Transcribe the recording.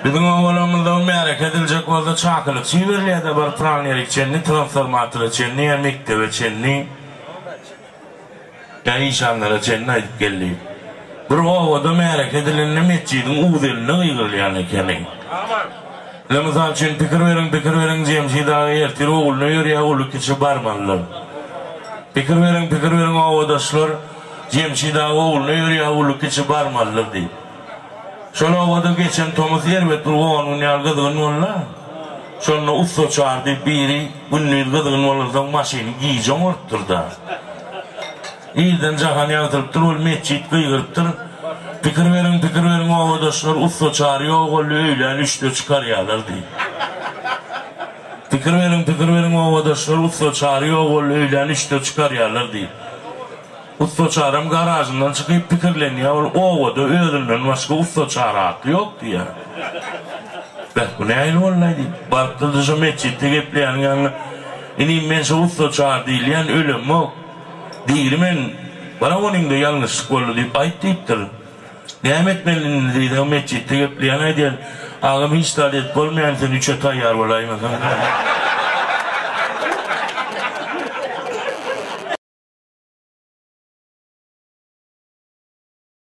Bizim oğlanımızda merak edilecek oldu çakılık. Çivirliğe de bir planlayarak çenni, transformatörü çenni, mektebe çenni. Ya insanlara çenni ayıp geldi. Bir ovada merak edilenle metcidin uğdelini ıygırlayan ekeni. Misal için pikir verin Cemşi dağı ertir oğulunu yürüye oğlu kişi barmanlar. Pikir verin ovadaşlar Cemşi dağı oğulunu yürüye oğlu kişi barmanlar deyip. Şöyle ovada geçen Thomas Yerbet bir oğanın yalgıdığın oğla. Şöyle usta çağırdı biri bunun yalgıdığın oğladan maşini giyeceğim ortturda. İyiden cahan yağdırıptır ol metcid kıygırıptır. Pikir verin ovadaşlar usta çağırıyor oğlu öyle üçte çıkar yağlar deyip. Pikir verin ovadaşlar usta çağırıyor oğlu öyle üçte çıkar yağlar deyip. Usta çağıram garajından çıkıp pikirleniyor. Ovada ödülden başka usta çağrı hakkı yok diye. Bak bu ne ayrı olaydı. Bartıldı şu metçitte gepleyen yani. İneyim ben şu usta çağrı değil yani ölüm yok. Değil men. Bana onun da yanlışlık oldu deyip ayıp deyiptir. Nihamet Melli'nin deydi o metçitte gepleyen ay diyen. Ağam hiç talet olmayan sen 3'e tayyar olayım.